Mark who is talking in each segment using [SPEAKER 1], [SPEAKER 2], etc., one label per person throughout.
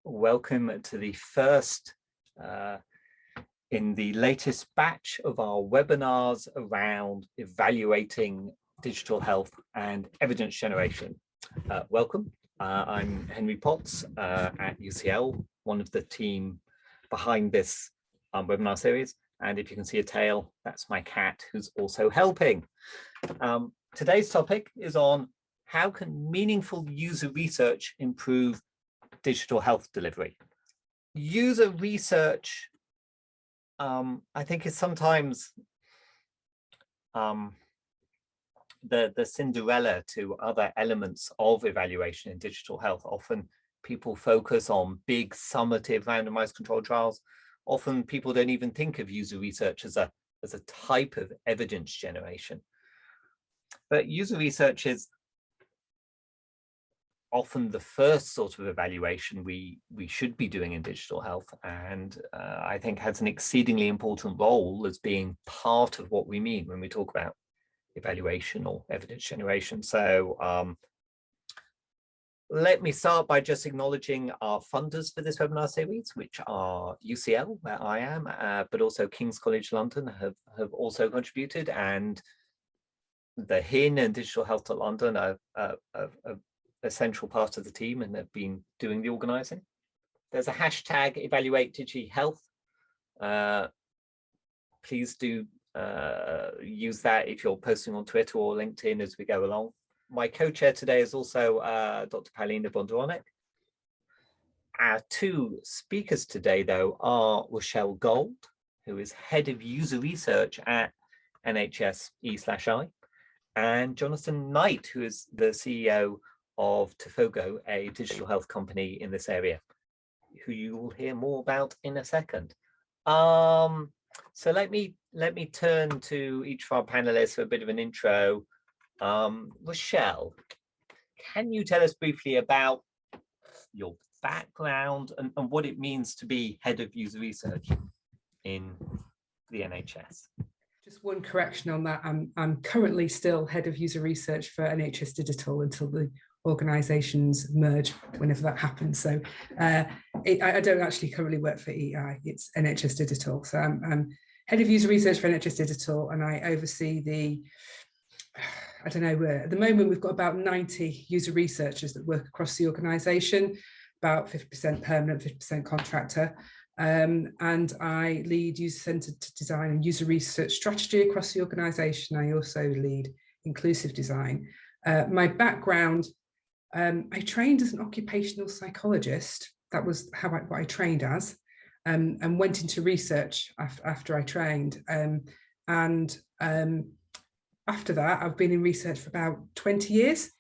[SPEAKER 1] welcome to the first in the latest batch of our webinars around evaluating digital health and evidence generation. Welcome, I'm Henry Potts at UCL, one of the team behind this webinar series. And if you can see a tail, that's my cat who's also helping. Today's topic is on how can meaningful user research improve digital health delivery. User research, I think, is sometimes the Cinderella to other elements of evaluation in digital health. Often people focus on big summative randomized controlled trials. Often people don't even think of user research as a type of evidence generation. But user research is often the first sort of evaluation we should be doing in digital health, and I think has an exceedingly important role as being part of what we mean when we talk about evaluation or evidence generation. So let me start by just acknowledging our funders for this webinar series, which are UCL, where I am, but also King's College London have also contributed, and the HIN and DigitalHealth.London are a central part of the team and have been doing the organizing. There's a hashtag evaluate DigiHealth. Please do use that if you're posting on Twitter or LinkedIn as we go along. My co-chair today is also Dr. Paulina Bondronek. Our two speakers today, though, are Rochelle Gold, who is Head of User Research at NHS/E/I, and Jonathan Knight, who is the CEO of Tofogo, a digital health company in this area, who you will hear more about in a second. So let me turn to each of our panelists for a bit of an intro. Rochelle, can you tell us briefly about your background and what it means to be head of user research in the NHS?
[SPEAKER 2] Just one correction on that. I'm currently still head of user research for NHS Digital until the organisations merge, whenever that happens. So I don't actually currently work for EI, it's NHS Digital. So I'm head of user research for NHS Digital, and I oversee at the moment we've got about 90 user researchers that work across the organisation, about 50% permanent, 50% contractor. And I lead user-centred design and user research strategy across the organisation. I also lead inclusive design. My background, I trained as an occupational psychologist. That was what I trained as, and went into research after I trained. After that, I've been in research for about 20 years.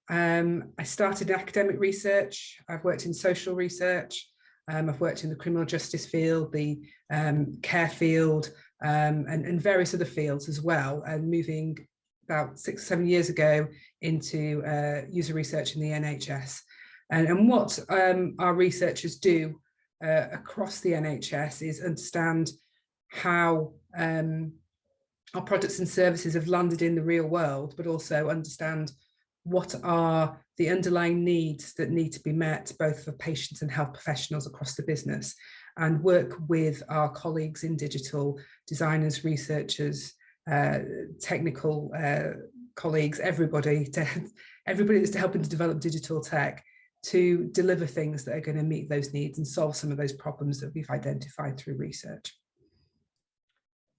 [SPEAKER 2] I started in academic research. I've worked in social research. I've worked in the criminal justice field, the care field, and various other fields as well, and moving about 6 or 7 years ago into user research in the NHS. And what our researchers do across the NHS is understand how our products and services have landed in the real world, but also understand what are the underlying needs that need to be met, both for patients and health professionals across the business, and work with our colleagues in digital, designers, researchers, technical colleagues, everybody that's helping to develop digital tech to deliver things that are going to meet those needs and solve some of those problems that we've identified through research.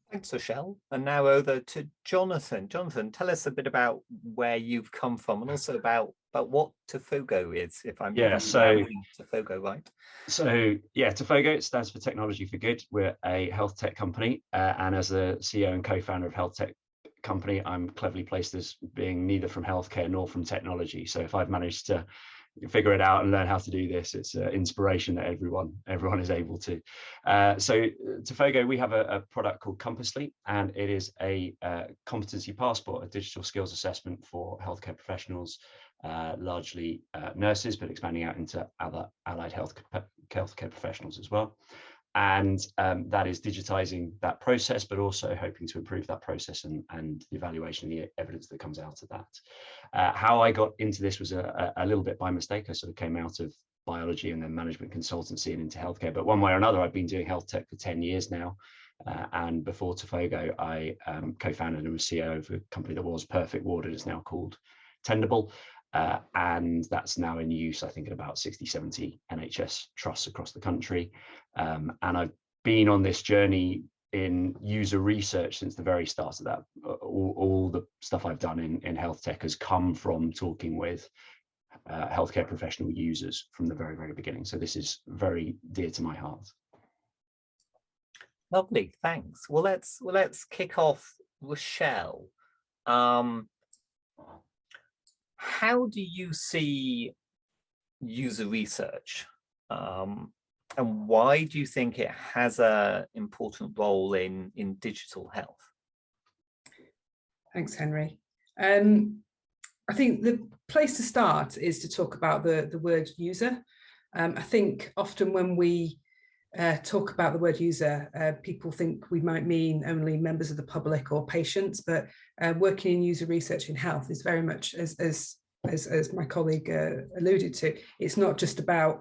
[SPEAKER 1] Thanks, Rochelle. And now over to Jonathan. Jonathan, tell us a bit about where you've come from and also about what Tofogo is, if I'm Tofogo right.
[SPEAKER 3] So yeah, Tofogo stands for Technology for Good. We're a health tech company, and as the CEO and co-founder of health tech company, I'm cleverly placed as being neither from healthcare nor from technology. So if I've managed to figure it out and learn how to do this, it's an inspiration that everyone is able to. So Tofogo, we have a product called Compassly, and it is a competency passport, a digital skills assessment for healthcare professionals, largely nurses, but expanding out into other allied healthcare professionals as well. And that is digitizing that process, but also hoping to improve that process and the evaluation of the evidence that comes out of that. How I got into this was a little bit by mistake. I sort of came out of biology and then management consultancy and into healthcare. But one way or another, I've been doing health tech for 10 years now. And before Tofogo, I co-founded and was CEO of a company that was Perfect Ward. It is now called Tendable. And that's now in use, I think, in about 60, 70 NHS trusts across the country. And I've been on this journey in user research since the very start of that. All the stuff I've done in health tech has come from talking with healthcare professional users from the very, very beginning. So this is very dear to my heart.
[SPEAKER 1] Lovely, thanks. Well, let's kick off, Rochelle. How do you see user research, and why do you think it has an important role in digital health?
[SPEAKER 2] Thanks, Henry. I think the place to start is to talk about the word user. I think often when we talk about the word user, people think we might mean only members of the public or patients, but working in user research in health is very much, as my colleague alluded to, it's not just about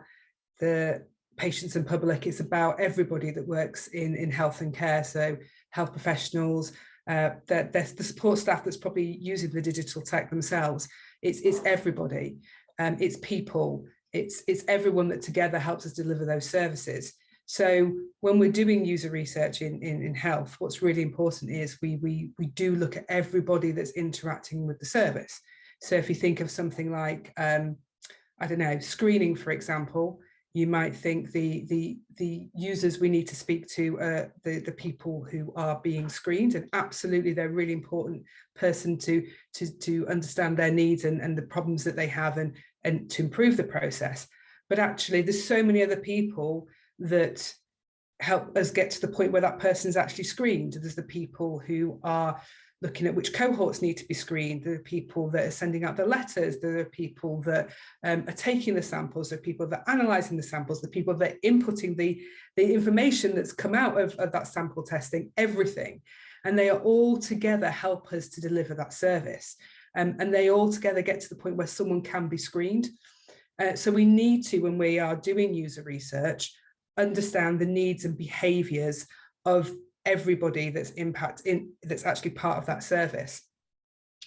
[SPEAKER 2] the patients and public, it's about everybody that works in health and care. So health professionals, the support staff that's probably using the digital tech themselves. It's everybody, it's people, it's everyone that together helps us deliver those services. So when we're doing user research in health, what's really important is we do look at everybody that's interacting with the service. So if you think of something like, I don't know, screening, for example, you might think the users we need to speak to are the people who are being screened, and absolutely they're a really important person to understand their needs and the problems that they have and to improve the process. But actually there's so many other people that help us get to the point where that person is actually screened. There's the people who are looking at which cohorts need to be screened. There are people that are sending out the letters. There are people that are taking the samples. There are people that are analysing the samples. The people that are inputting the information that's come out of that sample testing, everything. And they are all together help us to deliver that service. And they all together get to the point where someone can be screened. So we need to, when we are doing user research, understand the needs and behaviours of everybody that's that's actually part of that service.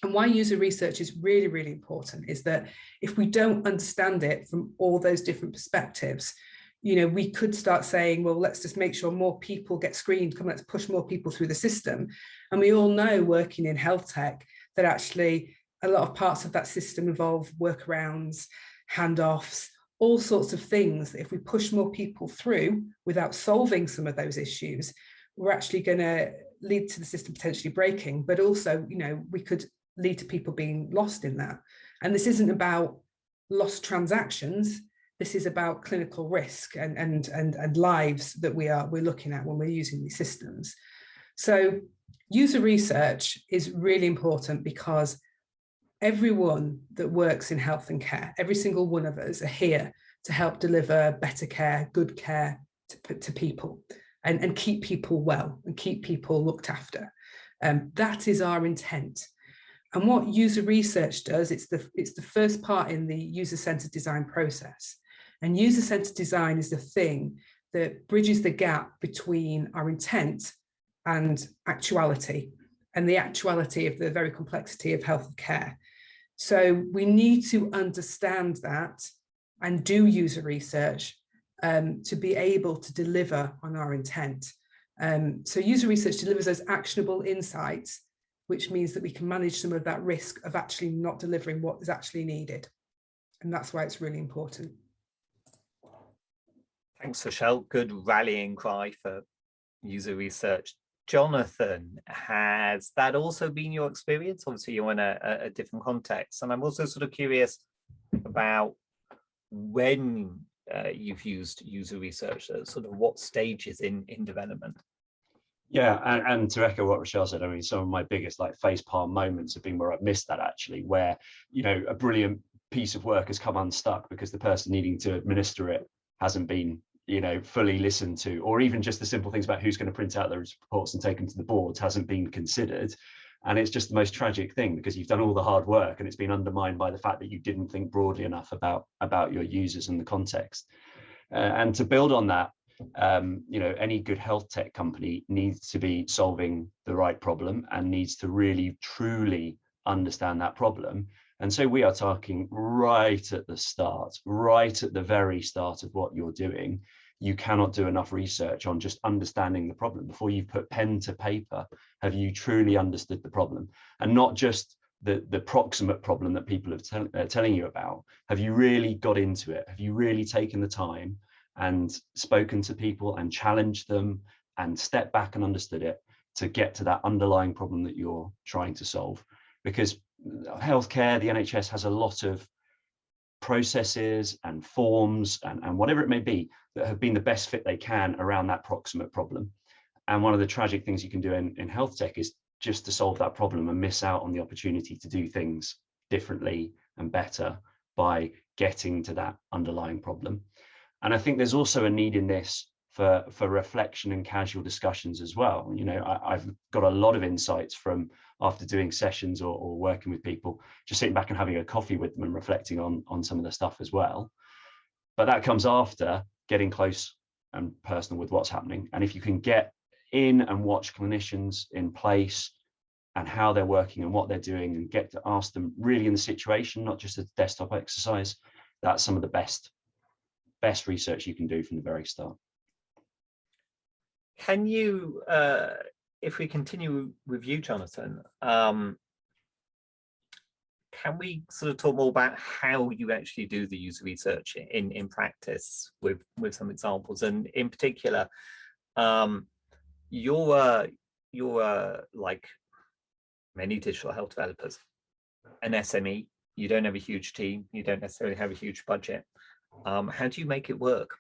[SPEAKER 2] And why user research is really, really important is that if we don't understand it from all those different perspectives, you know, we could start saying, well, let's just make sure more people get screened, let's push more people through the system. And we all know, working in health tech, that actually a lot of parts of that system involve workarounds, handoffs, all sorts of things that if we push more people through without solving some of those issues, we're actually going to lead to the system potentially breaking, but also, you know, we could lead to people being lost in that. And this isn't about lost transactions. This is about clinical risk and lives that we're looking at when we're using these systems. So user research is really important because everyone that works in health and care, every single one of us are here to help deliver better care, good care to people. And keep people well and keep people looked after. That is our intent. And what user research does, it's the first part in the user-centered design process. And user-centered design is the thing that bridges the gap between our intent and actuality, and the actuality of the very complexity of health and care. So we need to understand that and do user research to be able to deliver on our intent. So user research delivers those actionable insights, which means that we can manage some of that risk of actually not delivering what is actually needed. And that's why it's really important.
[SPEAKER 1] Thanks, Rochelle. Good rallying cry for user research. Jonathan, has that also been your experience? Obviously, you're in a different context. And I'm also sort of curious about when you've used user research, sort of what stages in development.
[SPEAKER 3] Yeah, and to echo what Rochelle said, I mean, some of my biggest like facepalm moments have been where I've missed that actually, where, you know, a brilliant piece of work has come unstuck because the person needing to administer it hasn't been, you know, fully listened to, or even just the simple things about who's going to print out those reports and take them to the boards hasn't been considered. And it's just the most tragic thing, because you've done all the hard work and it's been undermined by the fact that you didn't think broadly enough about your users and the context. And to build on that, any good health tech company needs to be solving the right problem and needs to really truly understand that problem. And so we are talking right at the start, right at the very start of what you're doing. You cannot do enough research on just understanding the problem. Before you put pen to paper, have you truly understood the problem? And not just the proximate problem that people are telling you about. Have you really got into it? Have you really taken the time and spoken to people and challenged them and stepped back and understood it to get to that underlying problem that you're trying to solve? Because healthcare, the NHS, has a lot of processes and forms and whatever it may be that have been the best fit they can around that proximate problem. And one of the tragic things you can do in health tech is just to solve that problem and miss out on the opportunity to do things differently and better by getting to that underlying problem. And I think there's also a need in this for reflection and casual discussions as well. I've got a lot of insights from after doing sessions or working with people, just sitting back and having a coffee with them and reflecting on some of the stuff as well. But that comes after getting close and personal with what's happening. And if you can get in and watch clinicians in place and how they're working and what they're doing and get to ask them really in the situation, not just a desktop exercise, that's some of the best research you can do from the very start.
[SPEAKER 1] Can you, if we continue with you, Jonathan, can we sort of talk more about how you actually do the user research in practice with some examples? And in particular, you're like many digital health developers, an SME. You don't have a huge team. You don't necessarily have a huge budget. How do you make it work?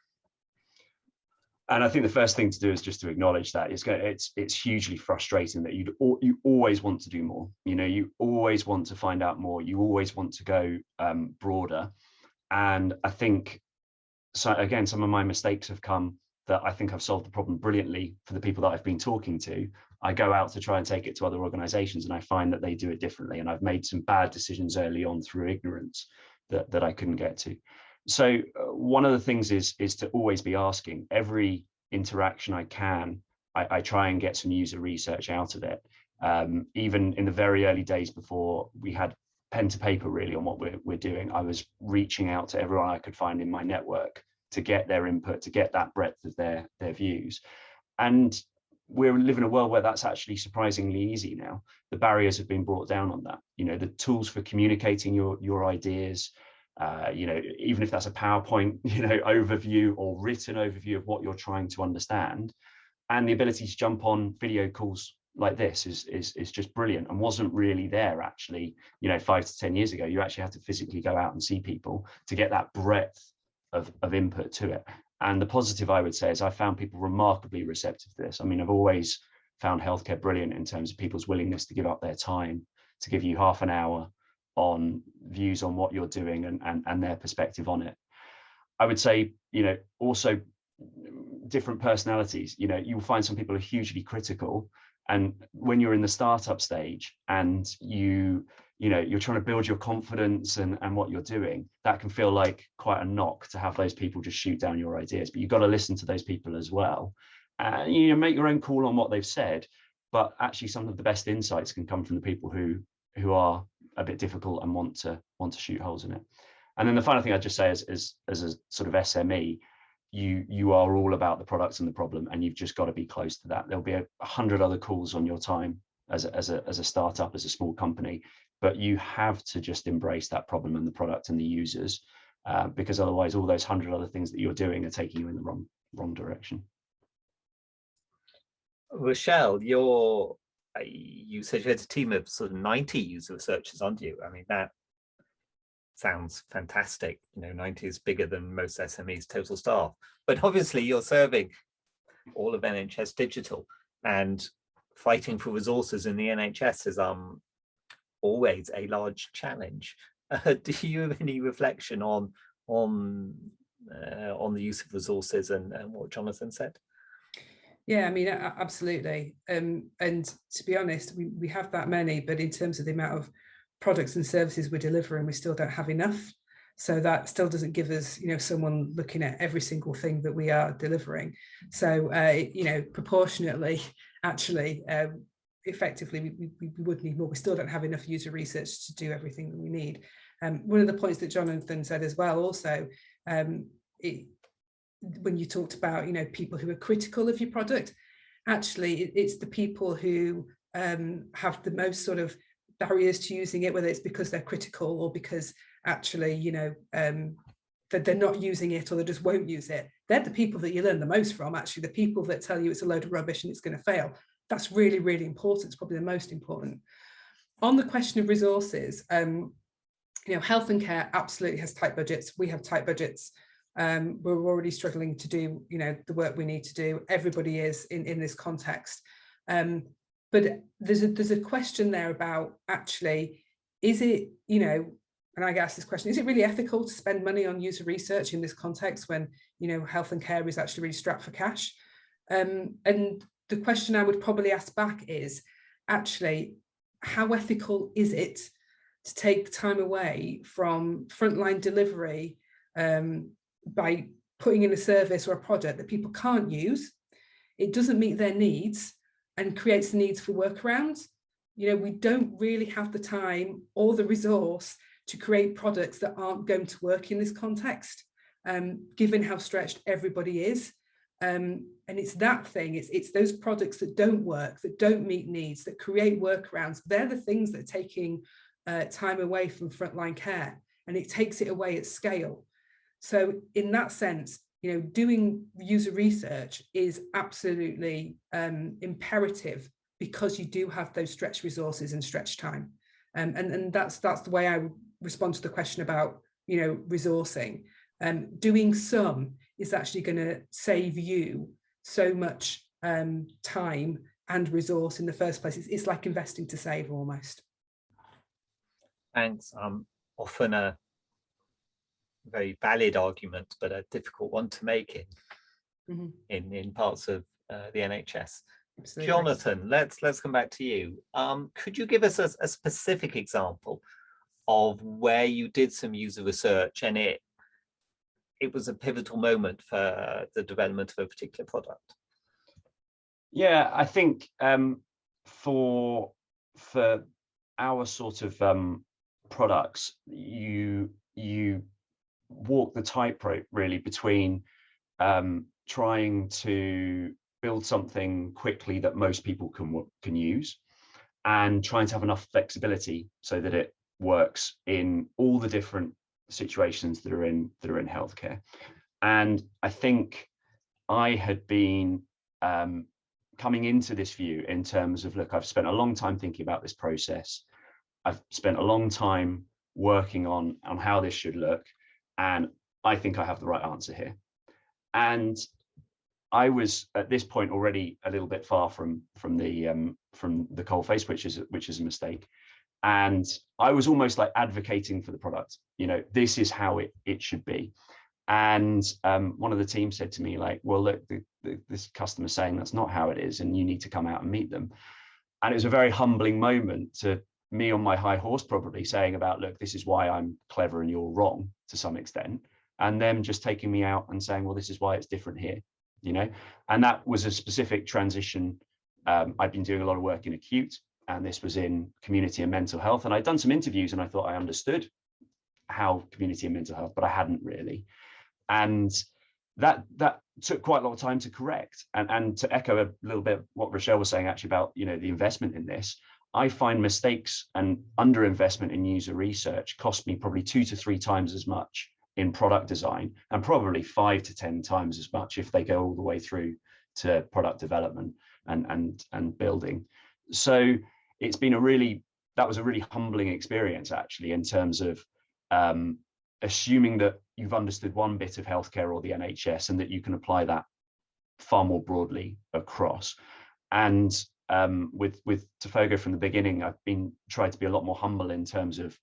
[SPEAKER 3] And I think the first thing to do is just to acknowledge that it's hugely frustrating that you always want to do more. You always want to find out more. You always want to go broader. And I think, so again, some of my mistakes have come that I think I've solved the problem brilliantly for the people that I've been talking to. I go out to try and take it to other organizations and I find that they do it differently. And I've made some bad decisions early on through ignorance that I couldn't get to. So one of the things is to always be asking. Every interaction I can, I try and get some user research out of it. Even in the very early days before we had pen to paper really on what we're doing, I was reaching out to everyone I could find in my network to get their input, to get that breadth of their views. And we're living in a world where that's actually surprisingly easy now. The barriers have been brought down on that. The tools for communicating your ideas, even if that's a PowerPoint, overview or written overview of what you're trying to understand, and the ability to jump on video calls like this is just brilliant and wasn't really there actually, 5 to 10 years ago. You actually had to physically go out and see people to get that breadth of input to it. And the positive I would say is I found people remarkably receptive to this. I mean, I've always found healthcare brilliant in terms of people's willingness to give up their time, to give you half an hour on views on what you're doing and their perspective on it. I would say, also different personalities. You'll find some people are hugely critical. And when you're in the startup stage and you're trying to build your confidence and what you're doing, that can feel like quite a knock to have those people just shoot down your ideas. But you've got to listen to those people as well. Make your own call on what they've said. But actually, some of the best insights can come from the people who are a bit difficult and want to shoot holes in it. And then the final thing I'd just say is as a sort of SME, you are all about the products and the problem, and you've just got to be close to that. There'll be 100 other calls on your time as a startup, as a small company, but you have to just embrace that problem and the product and the users, because otherwise all those 100 other things that you're doing are taking you in the wrong direction.
[SPEAKER 1] Rochelle, you said you had a team of sort of 90 user researchers under you. I mean, that sounds fantastic. 90 is bigger than most SMEs' total staff. But obviously you're serving all of NHS Digital, and fighting for resources in the NHS is always a large challenge. Do you have any reflection on the use of resources and what Jonathan said?
[SPEAKER 2] Yeah, I mean, absolutely. And to be honest, we have that many, but in terms of the amount of products and services we're delivering, we still don't have enough. So that still doesn't give us, someone looking at every single thing that we are delivering. So, proportionately, actually, effectively, we would need more. We still don't have enough user research to do everything that we need. One of the points that Jonathan said as well, also, when you talked about, people who are critical of your product, actually, it's the people who have the most sort of barriers to using it, whether it's because they're critical or because actually, that they're not using it or they just won't use it. They're the people that you learn the most from, actually, the people that tell you it's a load of rubbish and it's going to fail. That's really, really important. It's probably the most important. On the question of resources, health and care absolutely has tight budgets. We have tight budgets. We're already struggling to do, the work we need to do. Everybody is in this context. But there's a question there about actually, is it, and I ask this question, is it really ethical to spend money on user research in this context when, health and care is actually really strapped for cash? And the question I would probably ask back is, actually, how ethical is it to take time away from frontline delivery by putting in a service or a product that people can't use? It doesn't meet their needs and creates the needs for workarounds. We don't really have the time or the resource to create products that aren't going to work in this context, given how stretched everybody is. And it's that thing, it's those products that don't work, that don't meet needs, that create workarounds. They're the things that are taking time away from frontline care, and it takes it away at scale. So in that sense, doing user research is absolutely imperative, because you do have those stretched resources and stretched time. And that's the way I would respond to the question about, resourcing. Doing some is actually going to save you so much time and resource in the first place. It's like investing to save almost.
[SPEAKER 1] Thanks. Often a very valid argument, but a difficult one to make in parts of the NHS. Absolutely. Jonathan, let's come back to you. Could you give us a specific example of where you did some user research and it was a pivotal moment for the development of a particular product?
[SPEAKER 3] Yeah, I think for our sort of products, you walk the tightrope really between trying to build something quickly that most people can use, and trying to have enough flexibility so that it works in all the different situations that are in healthcare. And I think I had been coming into this view in terms of, look, I've spent a long time thinking about this process. I've spent a long time working on how this should look, and I think I have the right answer here. And I was at this point already a little bit far from the coalface, which is a mistake. And I was almost like advocating for the product. This is how it should be. And one of the team said to me, like, well, look, this customer's saying that's not how it is, and you need to come out and meet them. And it was a very humbling moment to me on my high horse, probably saying about, look, this is why I'm clever and you're wrong to some extent. And them just taking me out and saying, well, this is why it's different here, And that was a specific transition. I've been doing a lot of work in acute, and this was in community and mental health. And I'd done some interviews and I thought I understood how community and mental health, but I hadn't really. And that took quite a lot of time to correct. And to echo a little bit what Rochelle was saying actually about, the investment in this, I find mistakes and underinvestment in user research cost me probably 2 to 3 times as much in product design, and probably 5 to 10 times as much if they go all the way through to product development and building. So it's been that was a really humbling experience actually, in terms of assuming that you've understood one bit of healthcare or the NHS and that you can apply that far more broadly across. And with Tofogo from the beginning, I've been trying to be a lot more humble in terms of,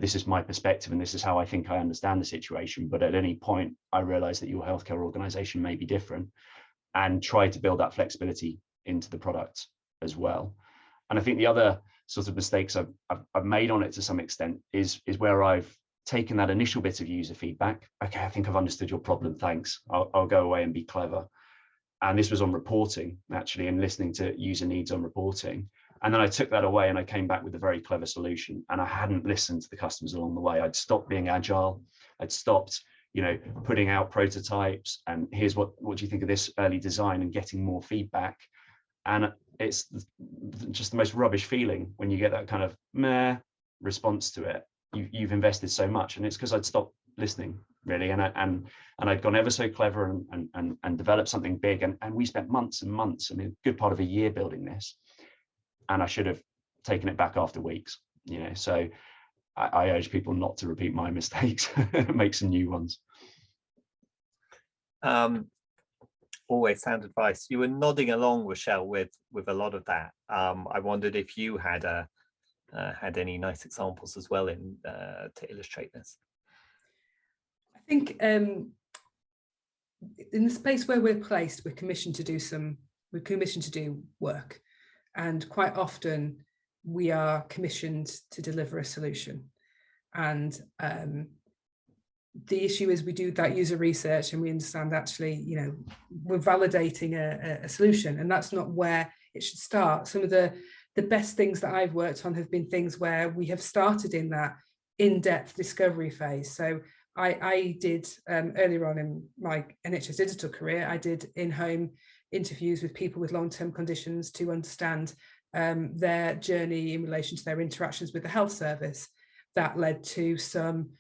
[SPEAKER 3] this is my perspective and this is how I think I understand the situation. But at any point, I realize that your healthcare organization may be different. and try to build that flexibility into the product as well. And I think the other sort of mistakes I've made on it to some extent is where I've taken that initial bit of user feedback. Okay, I think I've understood your problem, thanks. I'll go away and be clever. And this was on reporting, actually, and listening to user needs on reporting. And then I took that away and I came back with a very clever solution. And I hadn't listened to the customers along the way. I'd stopped being agile. I'd stopped, putting out prototypes and here's what do you think of this early design, and getting more feedback. And it's just the most rubbish feeling when you get that kind of meh response to it. You've invested so much, and it's because I'd stopped listening, really, and I'd gone ever so clever and developed something big, and we spent months and months, I mean, a good part of a year building this, and I should have taken it back after weeks, so I urge people not to repeat my mistakes, make some new ones.
[SPEAKER 1] Always sound advice. You were nodding along, Rochelle, with a lot of that. I wondered if you had any nice examples as well to illustrate this.
[SPEAKER 2] I think in the space where we're placed, we're commissioned to do work, and quite often we are commissioned to deliver a solution. And the issue is we do that user research and we understand actually, we're validating a solution, and that's not where it should start. Some of the best things that I've worked on have been things where we have started in that in-depth discovery phase. So I did earlier on in my NHS digital career, I did in-home interviews with people with long-term conditions to understand their journey in relation to their interactions with the health service. That led to some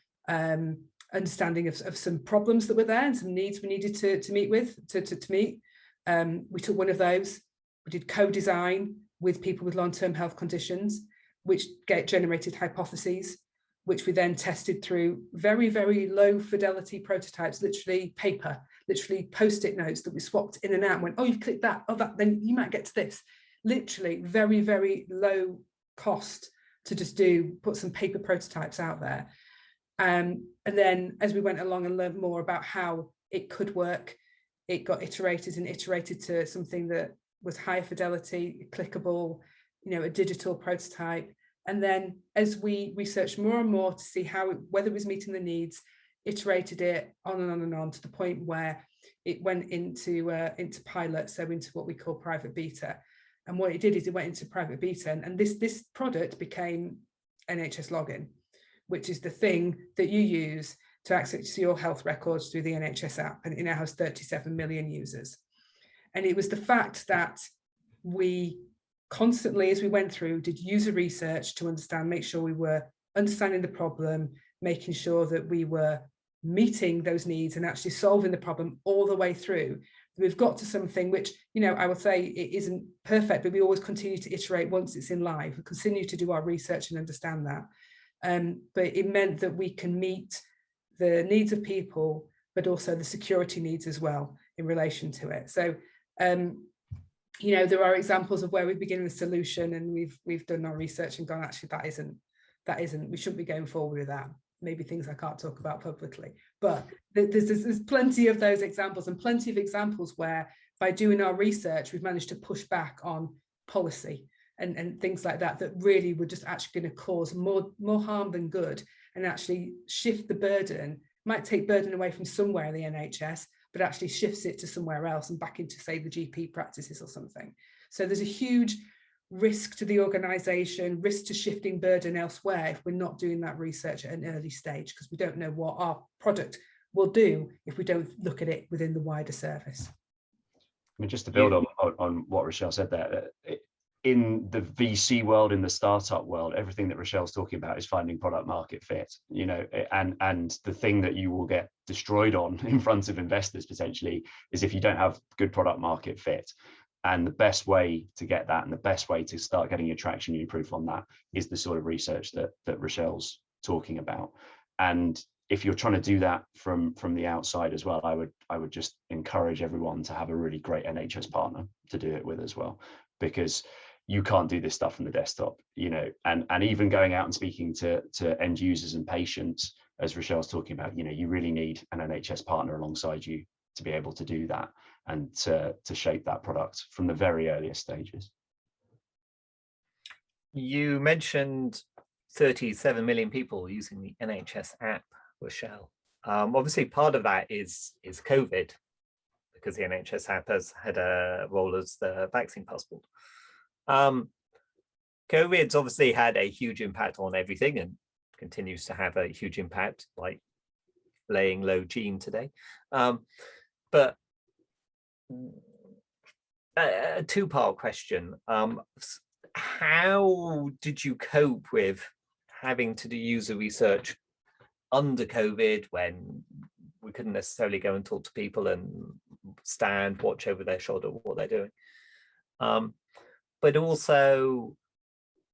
[SPEAKER 2] understanding of some problems that were there and some needs we needed to meet. We took one of those, we did co-design with people with long-term health conditions, which generated hypotheses, which we then tested through very, very low fidelity prototypes, literally paper, literally post-it notes that we swapped in and out and went, oh, you've clicked that, oh, that, then you might get to this. Literally very, very low cost to just put some paper prototypes out there. And then as we went along and learned more about how it could work, it got iterated to something that was higher fidelity, clickable, a digital prototype. And then as we researched more and more to see whether it was meeting the needs, iterated it on and on and on to the point where it went into pilot, so into what we call private beta. And what it did is it went into private beta, and this product became NHS Login, which is the thing that you use to access your health records through the NHS app, and it now has 37 million users. And it was the fact that we constantly, as we went through, did user research to make sure we were understanding the problem, making sure that we were meeting those needs and actually solving the problem all the way through. We've got to something which, I would say it isn't perfect, but we always continue to iterate once it's in live. We continue to do our research and understand that. But it meant that we can meet the needs of people, but also the security needs as well in relation to it. So, there are examples of where we begin with a solution and we've done our research and gone, actually, that isn't, we shouldn't be going forward with that. Maybe things I can't talk about publicly, but there's plenty of those examples, and plenty of examples where by doing our research, we've managed to push back on policy and things like that really were just actually going to cause more harm than good, and actually shift the burden, might take burden away from somewhere in the NHS, but actually shifts it to somewhere else and back into, say, the GP practices or something. So there's a huge risk to the organisation, risk to shifting burden elsewhere if we're not doing that research at an early stage, because we don't know what our product will do if we don't look at it within the wider service.
[SPEAKER 3] I mean, just to build on what Rochelle said there, in the VC world, in the startup world, everything that Rochelle's talking about is finding product market fit, and the thing that you will get destroyed on in front of investors potentially is if you don't have good product market fit. And the best way to get that, and the best way to start getting your traction and your proof on that, is the sort of research that Rochelle's talking about. And if you're trying to do that from the outside as well, I would just encourage everyone to have a really great NHS partner to do it with as well, because you can't do this stuff from the desktop, and even going out and speaking to end users and patients, as Rochelle's talking about, you really need an NHS partner alongside you to be able to do that and to shape that product from the very earliest stages.
[SPEAKER 1] You mentioned 37 million people using the NHS app, Rochelle. Obviously, part of that is COVID, because the NHS app has had a role as the vaccine passport. COVID's obviously had a huge impact on everything and continues to have a huge impact, like laying low Gene today. But a two-part question. How did you cope with having to do user research under COVID when we couldn't necessarily go and talk to people and watch over their shoulder what they're doing? But also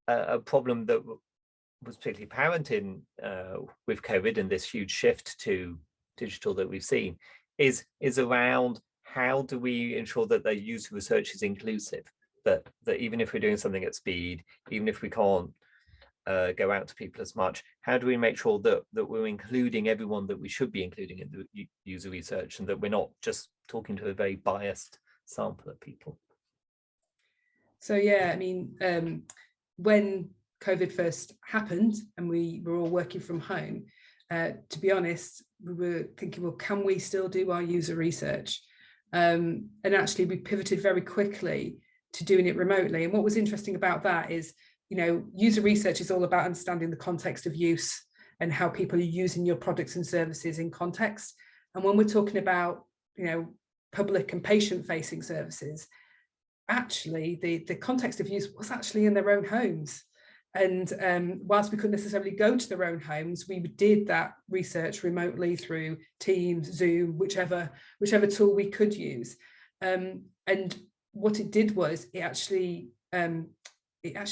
[SPEAKER 1] a problem that was particularly apparent in with COVID and this huge shift to digital that we've seen is around how do we ensure that the user research is inclusive, that even if we're doing something at speed, even if we can't go out to people as much, how do we make sure that we're including everyone that we should be including in the user research, and that we're not just talking to a very biased sample of people? So
[SPEAKER 2] yeah, I mean, when COVID first happened and we were all working from home, to be honest, we were thinking, well, can we still do our user research? And actually we pivoted very quickly to doing it remotely. And what was interesting about that is, you know, user research is all about understanding the context of use and how people are using your products and services in context. And when we're talking about, you know, public and patient facing services, actually the context of use was actually in their own homes. And whilst we couldn't necessarily go to their own homes, we did that research remotely through Teams, Zoom, whichever tool we could use. And what it did was it actually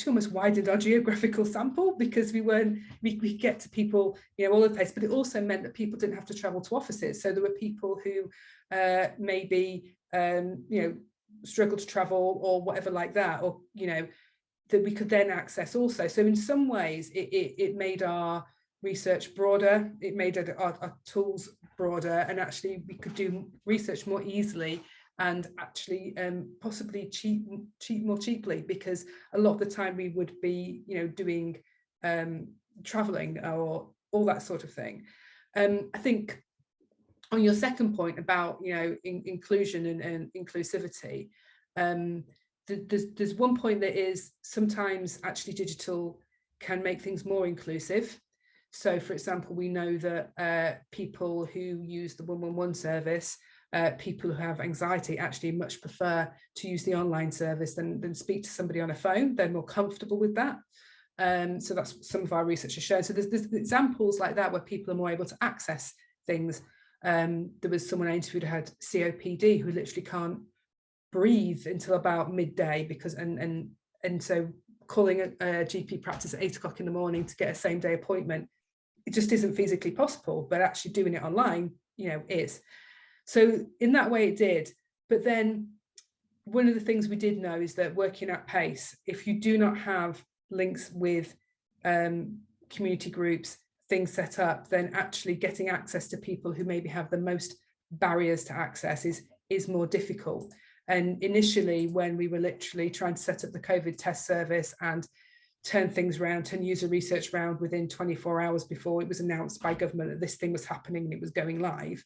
[SPEAKER 2] almost widened our geographical sample, because we get to people, you know, all over the place. But it also meant that people didn't have to travel to offices. So there were people who maybe you know, struggle to travel or whatever like that, or, you know, that we could then access also. So in some ways it made our research broader, it made our tools broader, and actually we could do research more easily and actually possibly more cheaply, because a lot of the time we would be, you know, doing traveling or all that sort of thing. I think on your second point about, you know, inclusion and inclusivity, there's one point that is sometimes actually digital can make things more inclusive. So for example, we know that people who use the 111 service, people who have anxiety actually much prefer to use the online service than speak to somebody on a phone. They're more comfortable with that. So that's some of our research has shown. So there's examples like that where people are more able to access things. There was someone I interviewed who had COPD, who literally can't breathe until about midday, because and so calling a GP practice at 8 o'clock in the morning to get a same day appointment, it just isn't physically possible, but actually doing it online, you know, is. So in that way it did. But then one of the things we did know is that working at pace, if you do not have links with community groups, things set up, then actually getting access to people who maybe have the most barriers to access is more difficult. And initially, when we were literally trying to set up the COVID test service and turn things around, turn user research around within 24 hours before it was announced by government that this thing was happening and it was going live,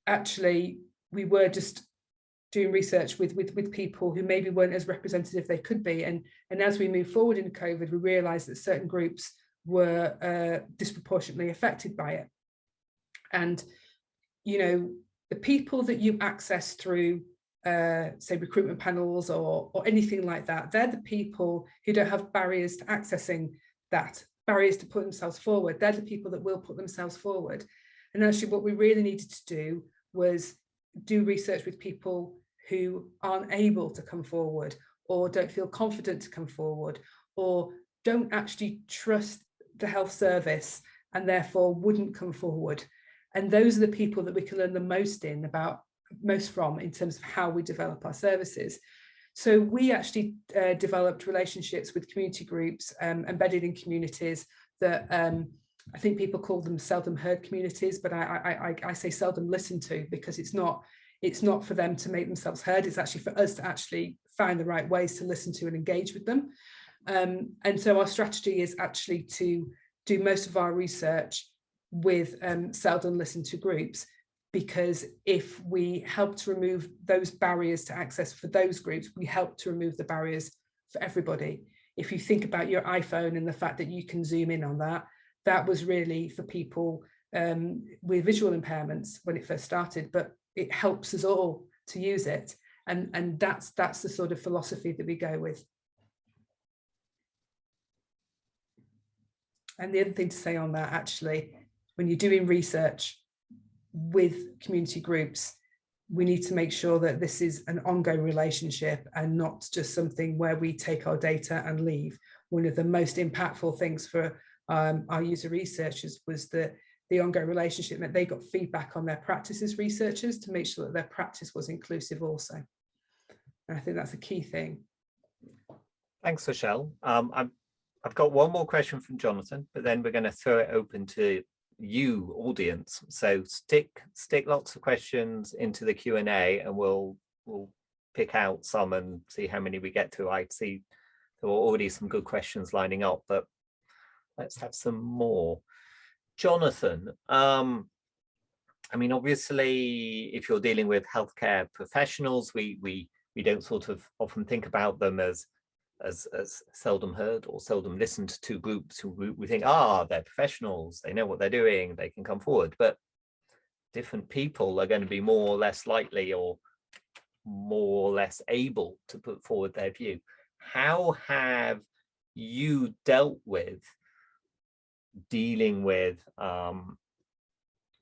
[SPEAKER 2] actually, we were just doing research with people who maybe weren't as representative as they could be. And as we move forward in COVID, we realized that certain groups were disproportionately affected by it. And, you know, the people that you access through, say, recruitment panels or anything like that, they're the people who don't have barriers to accessing that, barriers to put themselves forward. They're the people that will put themselves forward. And actually what we really needed to do was do research with people who aren't able to come forward, or don't feel confident to come forward, or don't actually trust the health service and therefore wouldn't come forward. And those are the people that we can learn the most from in terms of how we develop our services. So we actually developed relationships with community groups embedded in communities that I think people call them seldom heard communities, but I say seldom listened to, because it's not for them to make themselves heard. It's actually for us to actually find the right ways to listen to and engage with them. And so our strategy is actually to do most of our research with seldom listened to groups, because if we help to remove those barriers to access for those groups, we help to remove the barriers for everybody. If you think about your iPhone and the fact that you can zoom in on that, that was really for people with visual impairments when it first started, but it helps us all to use it. And that's the sort of philosophy that we go with. And the other thing to say on that, actually, when you're doing research with community groups, we need to make sure that this is an ongoing relationship and not just something where we take our data and leave. One of the most impactful things for our user researchers was the ongoing relationship, that they got feedback on their practice as researchers to make sure that their practice was inclusive also. And I think that's a key thing.
[SPEAKER 1] Thanks, Rochelle. I've got one more question from Jonathan, but then we're going to throw it open to you, audience. So stick lots of questions into the Q&A, and we'll pick out some and see how many we get to. I see there were already some good questions lining up, but let's have some more. Jonathan, I mean, obviously, if you're dealing with healthcare professionals, we don't sort of often think about them as seldom heard or seldom listened to groups who we think, they're professionals, they know what they're doing, they can come forward. But different people are going to be more or less likely or more or less able to put forward their view. How have you dealt with dealing with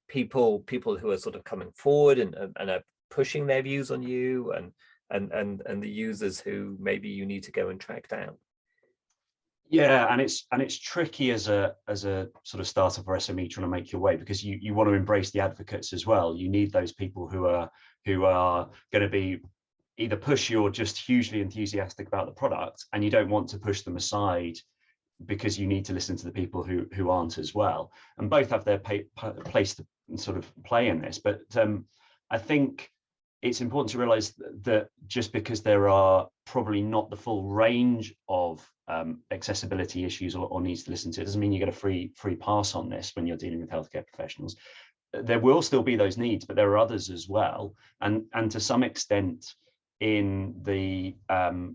[SPEAKER 1] people who are sort of coming forward and are pushing their views on you, and the users who maybe you need to go and track down?
[SPEAKER 3] Yeah, and it's tricky as a sort of startup or SME trying to make your way, because you want to embrace the advocates as well. You need those people who are going to be either pushy or just hugely enthusiastic about the product, and you don't want to push them aside because you need to listen to the people who aren't as well. And both have their place to sort of play in this. But I think it's important to realize that just because there are probably not the full range of accessibility issues or needs to listen to, it doesn't mean you get a free pass on this when you're dealing with healthcare professionals. There will still be those needs, but there are others as well. And to some extent, in the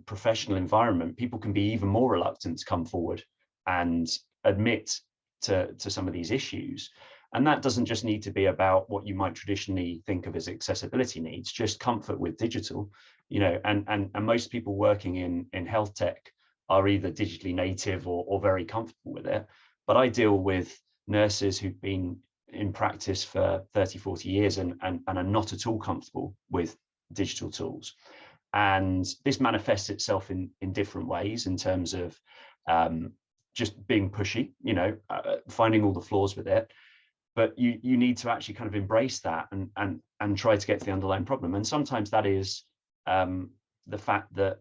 [SPEAKER 3] professional environment, people can be even more reluctant to come forward and admit to some of these issues. And that doesn't just need to be about what you might traditionally think of as accessibility needs, just comfort with digital, and most people working in health tech are either digitally native or very comfortable with it. But I deal with nurses who've been in practice for 30, 40 years and are not at all comfortable with digital tools. And this manifests itself in different ways in terms of just being pushy, finding all the flaws with it. But you need to actually kind of embrace that and try to get to the underlying problem. And sometimes that is the fact that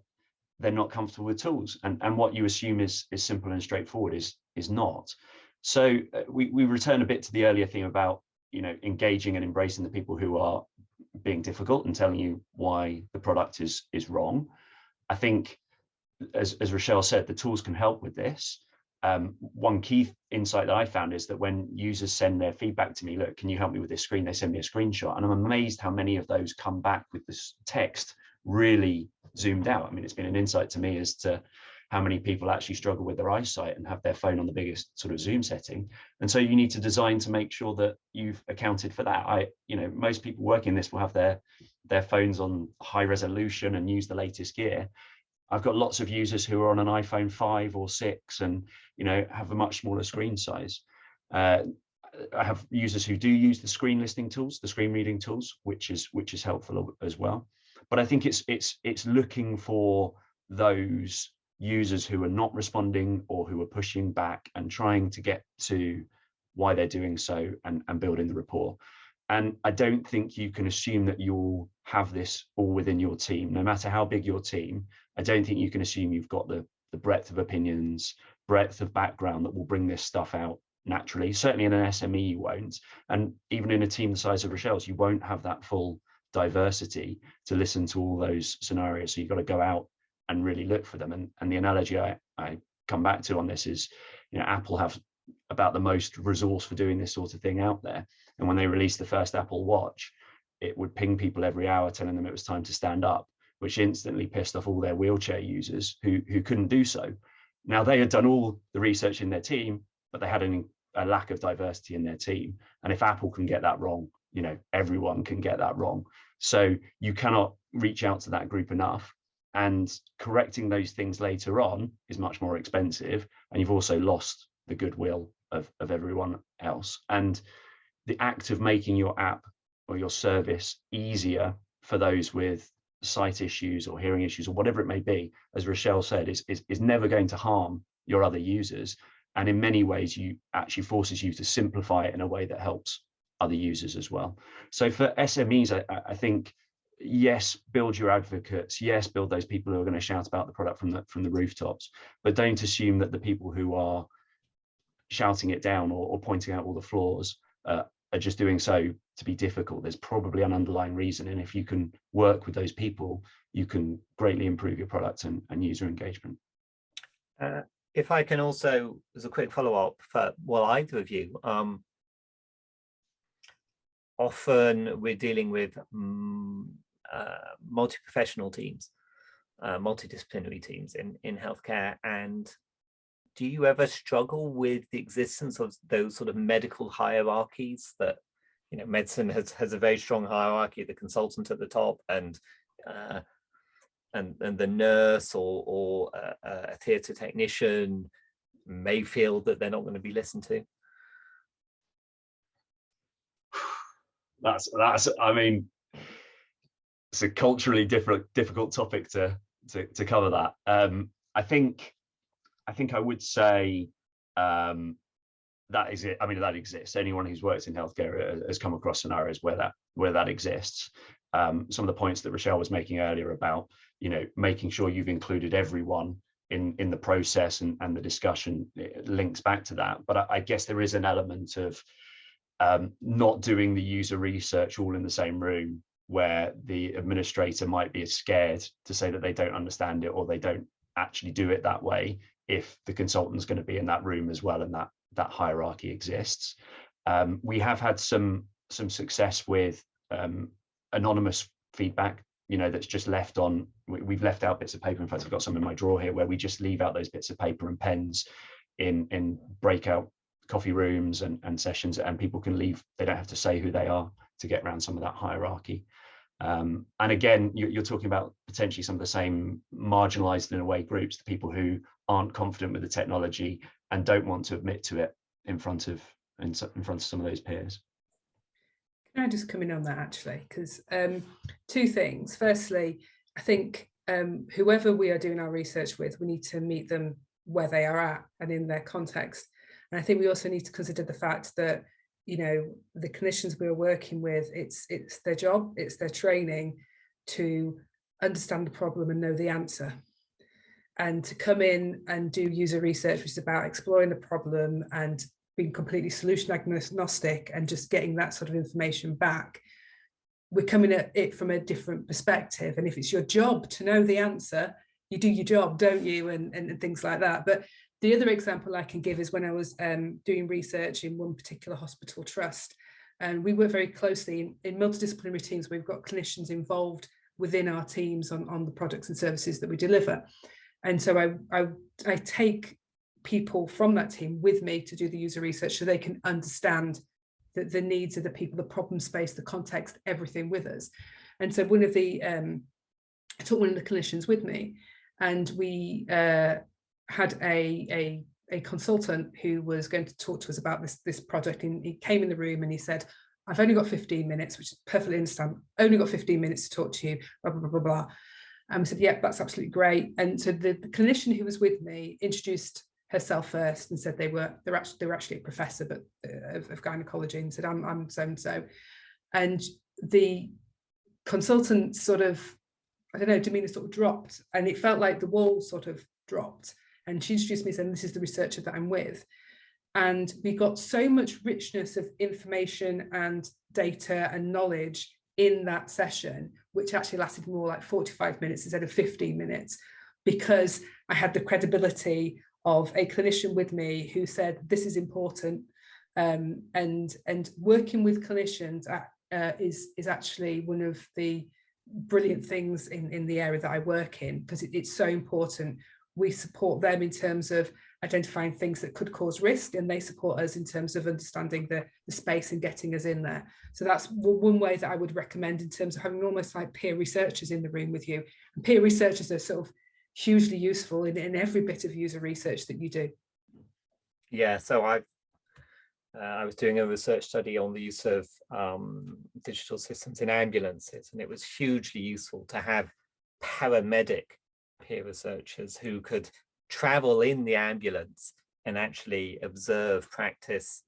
[SPEAKER 3] they're not comfortable with tools, and what you assume is simple and straightforward is not. So we return a bit to the earlier theme about engaging and embracing the people who are being difficult and telling you why the product is wrong. I think, as Rochelle said, the tools can help with this. One key insight that I found is that when users send their feedback to me, look, can you help me with this screen? They send me a screenshot, and I'm amazed how many of those come back with this text really zoomed out. I mean, it's been an insight to me as to how many people actually struggle with their eyesight and have their phone on the biggest sort of zoom setting. And so you need to design to make sure that you've accounted for that. Most people working this will have their phones on high resolution and use the latest gear. I've got lots of users who are on an iPhone 5 or 6 and have a much smaller screen size. I have users who do use the screen listing tools, the screen reading tools, which is helpful as well. But I think it's looking for those users who are not responding or who are pushing back and trying to get to why they're doing so and building the rapport. And I don't think you can assume that you'll have this all within your team. No matter how big your team, I don't think you can assume you've got the breadth of opinions, breadth of background that will bring this stuff out naturally. Certainly in an SME you won't, and even in a team the size of Rochelle's, you won't have that full diversity to listen to all those scenarios. So you've got to go out and really look for them. And the analogy I come back to on this is, Apple have about the most resource for doing this sort of thing out there. And when they released the first Apple Watch, it would ping people every hour telling them it was time to stand up, which instantly pissed off all their wheelchair users who couldn't do so. Now, they had done all the research in their team, but they had a lack of diversity in their team. And if Apple can get that wrong, everyone can get that wrong. So you cannot reach out to that group enough. And correcting those things later on is much more expensive. And you've also lost the goodwill of everyone else. And the act of making your app or your service easier for those with sight issues or hearing issues or whatever it may be, as Rochelle said, is never going to harm your other users. And in many ways, you actually forces you to simplify it in a way that helps other users as well. So for SMEs, I think, yes, build your advocates. Yes, build those people who are going to shout about the product from the rooftops. But don't assume that the people who are shouting it down or pointing out all the flaws are just doing so to be difficult. There's probably an underlying reason. And if you can work with those people, you can greatly improve your product and user engagement.
[SPEAKER 1] If I can also, as a quick follow-up for either of you, often we're dealing with multi-professional teams, multidisciplinary teams in healthcare. And do you ever struggle with the existence of those sort of medical hierarchies that, medicine has a very strong hierarchy, the consultant at the top and the nurse or a theatre technician may feel that they're not going to be listened to?
[SPEAKER 3] That's I mean, it's a culturally difficult topic to cover that. I think I would say that is it. I mean, that exists. Anyone who's worked in healthcare has come across scenarios where that exists. Some of the points that Rochelle was making earlier about, making sure you've included everyone in the process and the discussion, it links back to that. But I guess there is an element of not doing the user research all in the same room, where the administrator might be scared to say that they don't understand it or they don't actually do it that way if the consultant's going to be in that room as well, and that hierarchy exists. We have had some success with anonymous feedback, that's just left on. We've left out bits of paper. In fact, I've got some in my drawer here where we just leave out those bits of paper and pens in breakout coffee rooms and sessions, and people can leave. They don't have to say who they are to get around some of that hierarchy. And again, you're talking about potentially some of the same marginalized in a way groups, the people who aren't confident with the technology and don't want to admit to it in front of some of those peers.
[SPEAKER 2] Can I just come in on that, actually? Because two things. Firstly, I think whoever we are doing our research with, we need to meet them where they are at and in their context. And I think we also need to consider the fact that, the clinicians we are working with, it's their job, it's their training to understand the problem and know the answer. And to come in and do user research, which is about exploring the problem and being completely solution agnostic and just getting that sort of information back, we're coming at it from a different perspective. And if it's your job to know the answer, you do your job, don't you? And things like that. But the other example I can give is when I was doing research in one particular hospital trust, and we work very closely in multidisciplinary teams. We've got clinicians involved within our teams on the products and services that we deliver. And so I take people from that team with me to do the user research so they can understand the needs of the people, the problem space, the context, everything with us. And so I took one of the clinicians with me, and we had a consultant who was going to talk to us about this project. And he came in the room and he said, "I've only got 15 minutes, which is perfectly understand. Only got 15 minutes to talk to you, blah, blah, blah, blah, blah." And we said, "Yeah, that's absolutely great." And so the clinician who was with me introduced herself first and said they were actually a professor of gynecology, and said, I'm so and so. And the consultant sort of, I don't know, demeanor sort of dropped, and it felt like the wall sort of dropped. And she introduced me saying, "This is the researcher that I'm with." And we got so much richness of information and data and knowledge in that session, which actually lasted more like 45 minutes instead of 15 minutes, because I had the credibility of a clinician with me who said, this is important. And working with clinicians is actually one of the brilliant things in the area that I work in, because it's so important. We support them in terms of identifying things that could cause risk, and they support us in terms of understanding the space and getting us in there. So that's one way that I would recommend, in terms of having almost like peer researchers in the room with you. And peer researchers are sort of hugely useful in every bit of user research that you do.
[SPEAKER 1] Yeah, so I was doing a research study on the use of digital systems in ambulances, and it was hugely useful to have paramedic peer researchers who could travel in the ambulance and actually observe practice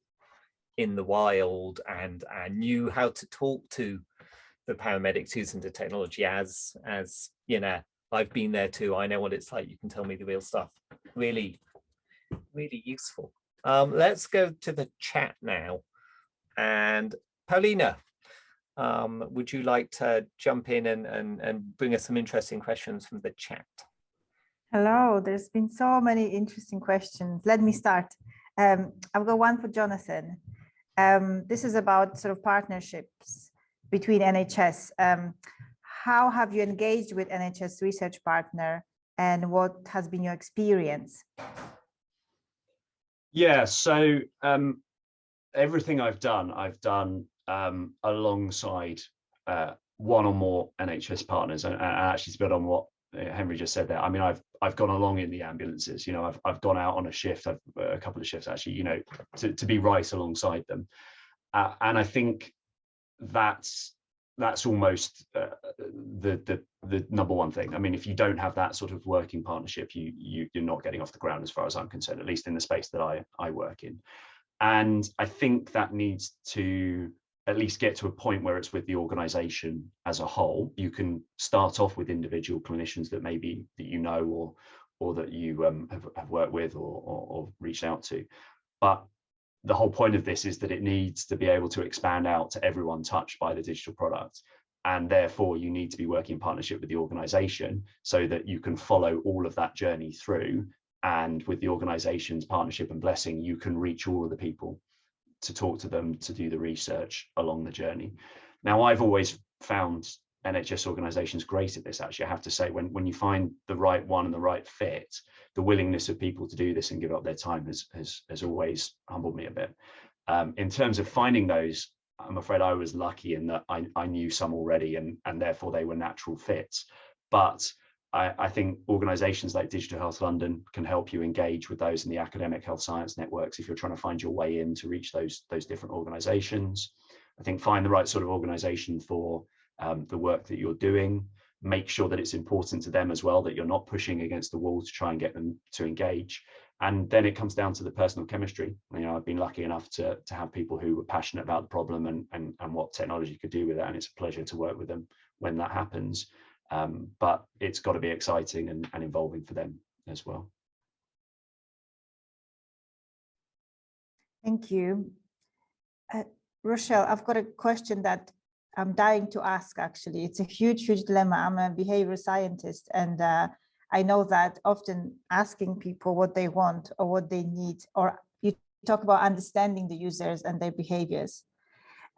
[SPEAKER 1] in the wild, and knew how to talk to the paramedics using the technology. As you know, I've been there too. I know what it's like. You can tell me the real stuff. Really, really useful. Let's go to the chat now. And Paulina, would you like to jump in and bring us some interesting questions from the chat?
[SPEAKER 4] Hello, there's been so many interesting questions. Let me start. I've got one for Jonathan. This is about sort of partnerships between NHS. How have you engaged with NHS research partner, and what has been your experience?
[SPEAKER 3] Yeah, so everything I've done alongside one or more NHS partners, and actually to build on what Henry just said there. I mean, I've gone along in the ambulances. You know, I've gone out on a shift, a couple of shifts actually. You know, to be right alongside them, and I think that's almost the number one thing. I mean, if you don't have that sort of working partnership, you're not getting off the ground, as far as I'm concerned, at least in the space that I work in. And I think that needs to at least get to a point where it's with the organization as a whole. You can start off with individual clinicians that maybe that you know, or that you have worked with or reached out to. But the whole point of this is that it needs to be able to expand out to everyone touched by the digital product. And therefore you need to be working in partnership with the organization so that you can follow all of that journey through. And with the organization's partnership and blessing, you can reach all of the people to talk to them, to do the research along the journey. Now, I've always found NHS organizations great at this, actually. I have to say, when you find the right one and the right fit, the willingness of people to do this and give up their time has always humbled me a bit. In terms of finding those, I'm afraid I was lucky in that I knew some already, and therefore they were natural fits. But I think organizations like DigitalHealth.London can help you engage with those in the academic health science networks if you're trying to find your way in to reach those different organizations. I think find the right sort of organization for the work that you're doing. Make sure that it's important to them as well, that you're not pushing against the wall to try and get them to engage. And then it comes down to the personal chemistry. You know, I've been lucky enough to have people who were passionate about the problem and what technology could do with it. And it's a pleasure to work with them when that happens. But it's got to be exciting and involving for them as well.
[SPEAKER 4] Thank you. Rochelle, I've got a question that I'm dying to ask, actually. It's a huge, huge dilemma. I'm a behavioral scientist, and I know that often asking people what they want or what they need, or you talk about understanding the users and their behaviors.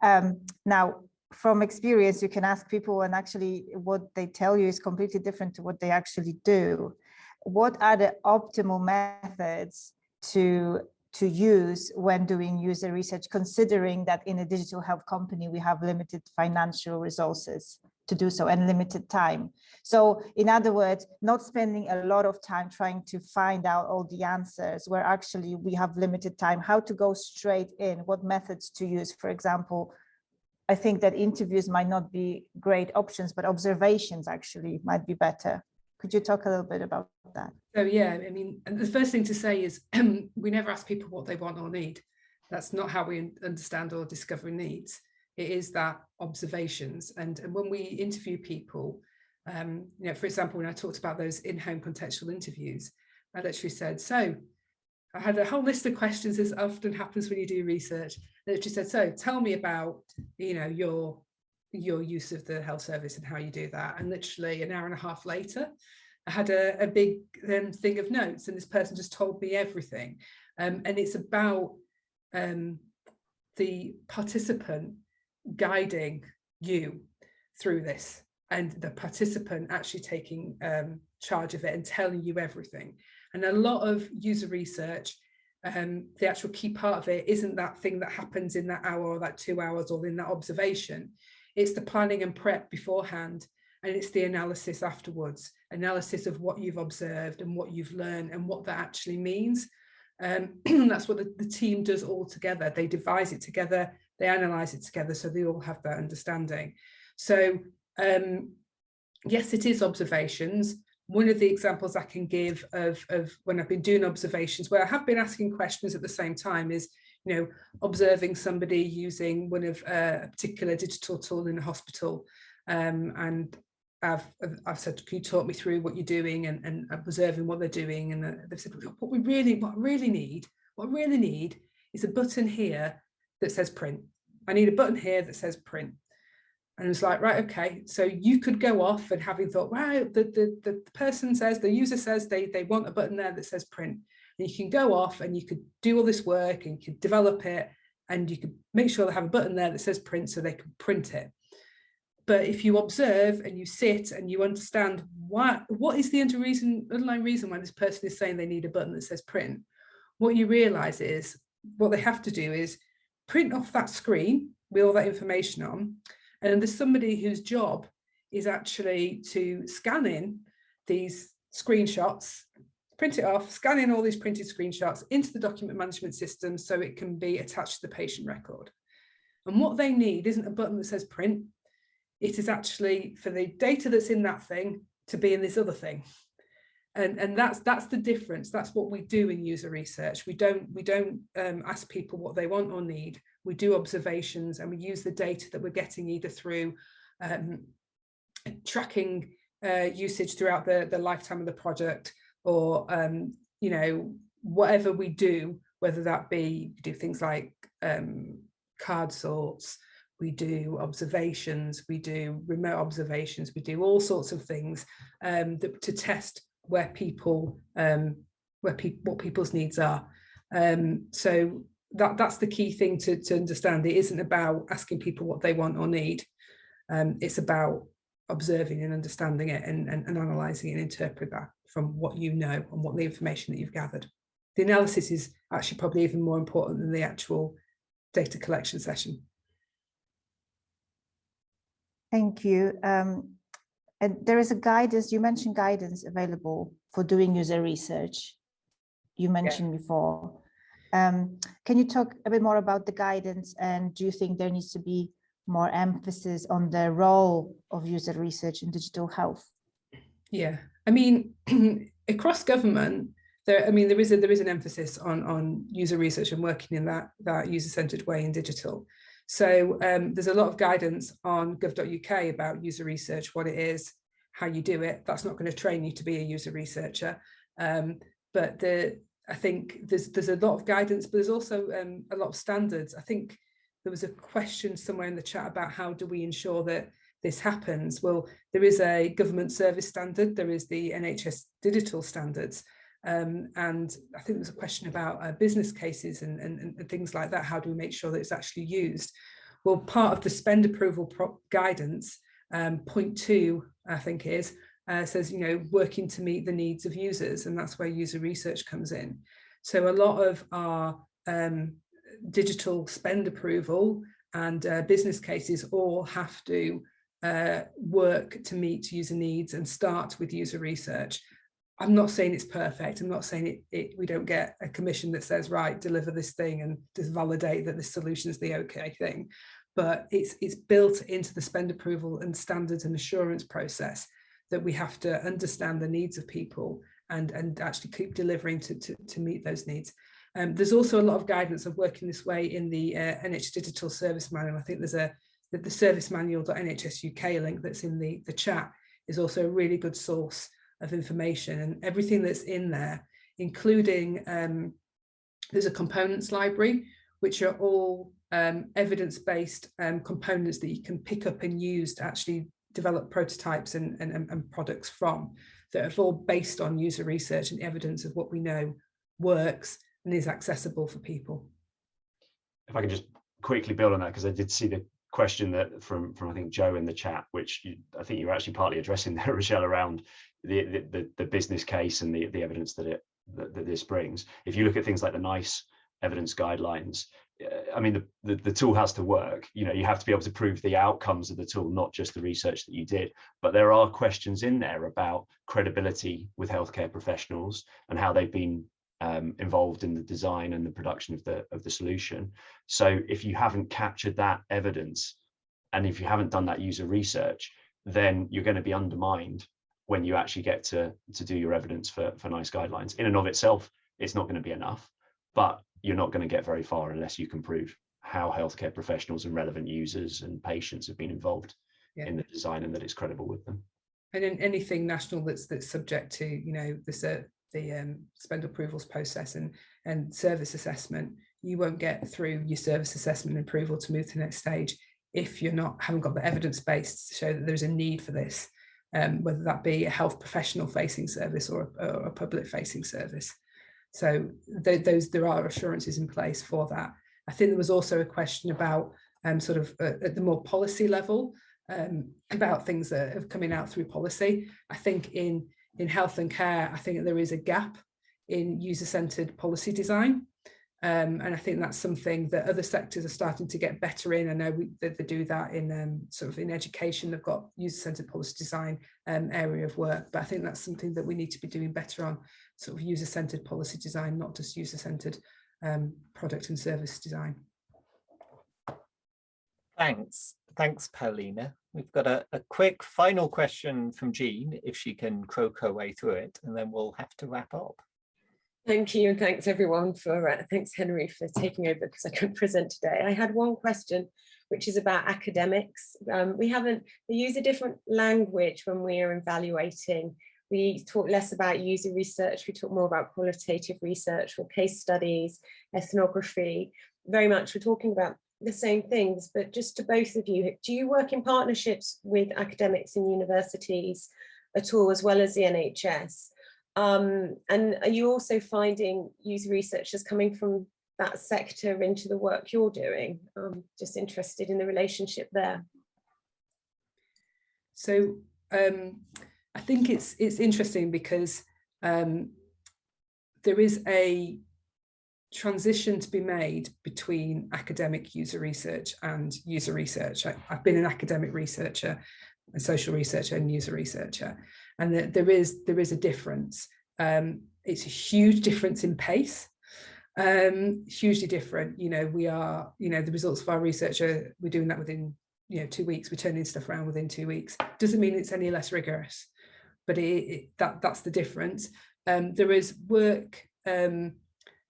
[SPEAKER 4] Now, from experience, you can ask people, and actually what they tell you is completely different to what they actually do. What are the optimal methods to use when doing user research, considering that in a digital health company, we have limited financial resources to do so and limited time? So in other words, not spending a lot of time trying to find out all the answers where actually we have limited time, how to go straight in, what methods to use. For example, I think that interviews might not be great options, but observations actually might be better. Could you talk a little bit about that?
[SPEAKER 2] So yeah, I mean, and the first thing to say is we never ask people what they want or need. That's not how we understand or discover needs. It is that observations. And when we interview people, you know, for example, when I talked about those in-home contextual interviews, I literally said, so I had a whole list of questions, as often happens when you do research. And it just said, so tell me about, you know, your use of the health service and how you do that. And literally an hour and a half later, I had a big thing of notes, and this person just told me everything. And it's about the participant guiding you through this, and the participant actually taking charge of it and telling you everything. And a lot of user research, the actual key part of it isn't that thing that happens in that hour or that 2 hours or in that observation. It's the planning and prep beforehand, and it's the analysis afterwards, analysis of what you've observed and what you've learned and what that actually means. That's what the team does all together. They devise it together, they analyze it together, so they all have that understanding. So yes, it is observations. One of the examples I can give of when I've been doing observations where I have been asking questions at the same time is, you know, observing somebody using one of a particular digital tool in a hospital, and I've said, can you talk me through what you're doing, and observing what they're doing, and they've said, what I really need is a button here that says print. I need a button here that says print. And it's like, right, okay, so you could go off and having thought, right, the person says, the user says they want a button there that says print. And you can go off and you could do all this work and you could develop it, and you could make sure they have a button there that says print so they can print it. But if you observe and you sit and you understand what is the underlying reason why this person is saying they need a button that says print, what you realize is what they have to do is print off that screen with all that information on. And there's somebody whose job is actually to scan in these screenshots, print it off, scan in all these printed screenshots into the document management system so it can be attached to the patient record. And what they need isn't a button that says print. It is actually for the data that's in that thing to be in this other thing. And that's the difference. That's what we do in user research. We don't ask people what they want or need. We do observations, and we use the data that we're getting either through tracking usage throughout the lifetime of the project, or you know, whatever we do, whether that be do things like card sorts, we do observations, we do remote observations, we do all sorts of things to test what people's needs are. So that's the key thing to understand. It isn't about asking people what they want or need. It's about observing and understanding it, and analysing and interpret that from what you know and what the information that you've gathered. The analysis is actually probably even more important than the actual data collection session.
[SPEAKER 4] Thank you. And there is a guidance, you mentioned guidance available for doing user research, you mentioned before. Can you talk a bit more about the guidance, and do you think there needs to be more emphasis on the role of user research in digital health? Yeah,
[SPEAKER 2] I mean, across government, there is an emphasis on user research and working in that user-centered way in digital. So there's a lot of guidance on gov.uk about user research, what it is, how you do it. That's not going to train you to be a user researcher. But I think there's a lot of guidance, but there's also a lot of standards. I think there was a question somewhere in the chat about how do we ensure that this happens? Well, there is a government service standard, there is the NHS digital standards. And I think there's a question about business cases and things like that. How do we make sure that it's actually used? Well, part of the spend approval guidance, point 2, I think is, says, you know, working to meet the needs of users, and that's where user research comes in. So a lot of our digital spend approval and business cases all have to work to meet user needs and start with user research. I'm not saying it's perfect. I'm not saying we don't get a commission that says, right, deliver this thing and just validate that this solution is the okay thing. But it's built into the spend approval and standards and assurance process that we have to understand the needs of people and actually keep delivering to meet those needs. There's also a lot of guidance of working this way in the NHS Digital Service Manual. I think there's the service manual.nhs UK link that's in the chat is also a really good source of information, and everything that's in there, including There's a components library, which are all evidence-based components that you can pick up and use to actually develop prototypes and products from, that are all based on user research and evidence of what we know works and is accessible for people.
[SPEAKER 3] If I can just quickly build on that, because I did see the question that from I think Joe in the chat, which I think you were actually partly addressing there, Rochelle, around the business case and the evidence that this brings. If you look at things like the NICE evidence guidelines, I mean, the tool has to work. You know, you have to be able to prove the outcomes of the tool, not just the research that you did. But there are questions in there about credibility with healthcare professionals and how they've been involved in the design and the production of the solution. So if you haven't captured that evidence, and if you haven't done that user research, then you're going to be undermined when you actually get to do your evidence for NICE guidelines. In and of itself, it's not going to be enough, but you're not going to get very far unless you can prove how healthcare professionals and relevant users and patients have been involved in the design and that it's credible with them. And
[SPEAKER 2] in anything national that's subject to, you know, the spend approvals process and service assessment, you won't get through your service assessment and approval to move to the next stage if you haven't got the evidence base to show that there's a need for this, whether that be a health professional facing service or a public facing service. So there are assurances in place for that. I think there was also a question about sort of at the more policy level, about things that are coming out through policy. I think in health and care, I think there is a gap in user-centered policy design. And I think that's something that other sectors are starting to get better in. I know they do that in sort of in education. They've got user-centered policy design area of work, but I think that's something that we need to be doing better on, sort of user-centered policy design, not just user-centered product and service design.
[SPEAKER 1] Thanks, Paulina. We've got a quick final question from Jean, if she can croak her way through it, and then we'll have to wrap up.
[SPEAKER 5] Thank you, and thanks everyone thanks Henry for taking over because I couldn't present today. I had one question, which is about academics. They use a different language when we are evaluating. We talk less about user research, we talk more about qualitative research or case studies, ethnography. Very much we're talking about the same things, but just to both of you, do you work in partnerships with academics and universities at all, as well as the NHS? And are you also finding user researchers coming from that sector into the work you're doing? I'm just interested in the relationship there.
[SPEAKER 2] So I think it's interesting because there is a transition to be made between academic user research and user research. I've been an academic researcher, a social researcher and user researcher, and there is a difference. It's a huge difference in pace, hugely different. You know, we are, you know, the results of our research we're doing that within 2 weeks. We're turning stuff around within 2 weeks. Doesn't mean it's any less rigorous, but that's the difference. There is work.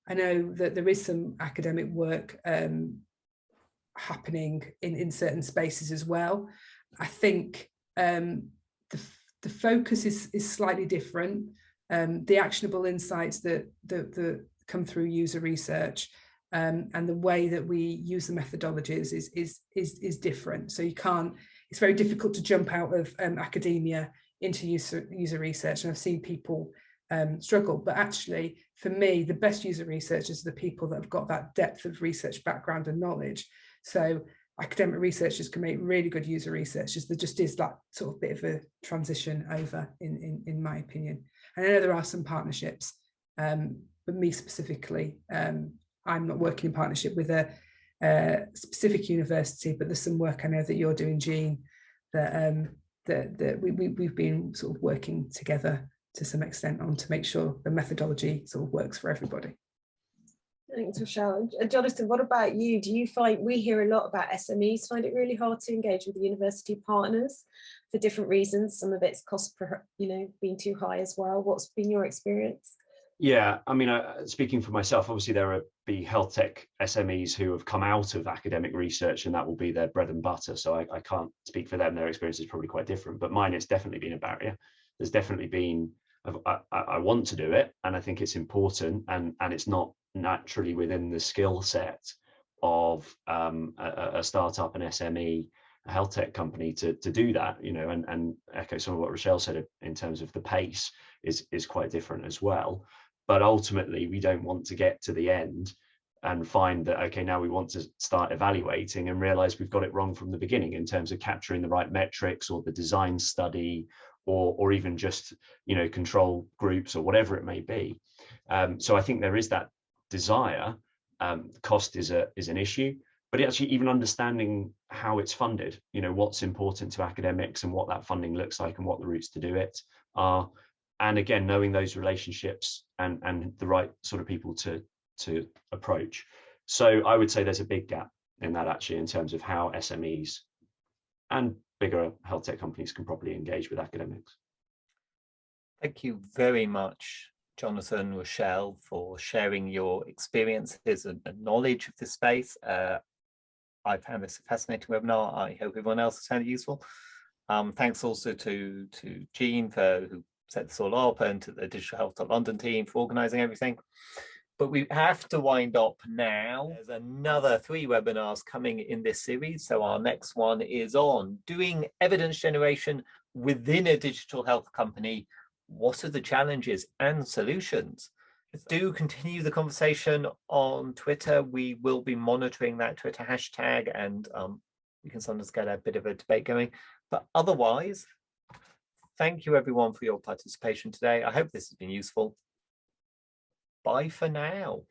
[SPEAKER 2] I know that there is some academic work happening in certain spaces as well. I think the focus is slightly different. The actionable insights that come through user research and the way that we use the methodologies is different. So it's very difficult to jump out of academia into user research, and I've seen people struggle, but actually for me the best user researchers are the people that have got that depth of research background and knowledge. So academic researchers can make really good user researchers. There just is that sort of bit of a transition over in my opinion. And I know there are some partnerships, but me specifically, I'm not working in partnership with a specific university, but there's some work I know that you're doing, Jean, that we've been sort of working together to some extent on to make sure the methodology sort of works for everybody.
[SPEAKER 5] Thanks, Rochelle. Jonathan, what about you? Do you find, we hear a lot about SMEs find it really hard to engage with the university partners for different reasons? Some of it's cost per, being too high as well. What's been your experience?
[SPEAKER 3] Yeah, I mean, speaking for myself, obviously there will be health tech SMEs who have come out of academic research and that will be their bread and butter. So I can't speak for them. Their experience is probably quite different, but mine has definitely been a barrier. There's definitely been, I want to do it and I think it's important and it's not naturally within the skill set of a startup, an SME, a health tech company to do that, you know, and echo some of what Rochelle said in terms of the pace is quite different as well. But ultimately, we don't want to get to the end and find that, okay, now we want to start evaluating and realize we've got it wrong from the beginning in terms of capturing the right metrics or the design study, or even just, you know, control groups or whatever it may be. So I think there is that desire. Cost is an issue, but actually even understanding how it's funded, you know, what's important to academics and what that funding looks like and what the routes to do it are. And again, knowing those relationships and the right sort of people to approach. So I would say there's a big gap in that actually in terms of how SMEs and bigger health tech companies can properly engage with academics.
[SPEAKER 1] Thank you very much, Jonathan, Rochelle, for sharing your experiences and knowledge of this space. I found this a fascinating webinar. I hope everyone else has found it useful. Thanks also to Jean who set this all up, and to the DigitalHealth.London team for organising everything. But we have to wind up now. There's another 3 webinars coming in this series. So our next one is on doing evidence generation within a digital health company. What are the challenges and solutions? Do continue the conversation on Twitter. We will be monitoring that Twitter hashtag, and we can sometimes get a bit of a debate going. But otherwise, thank you everyone for your participation today. I hope this has been useful. Bye for now.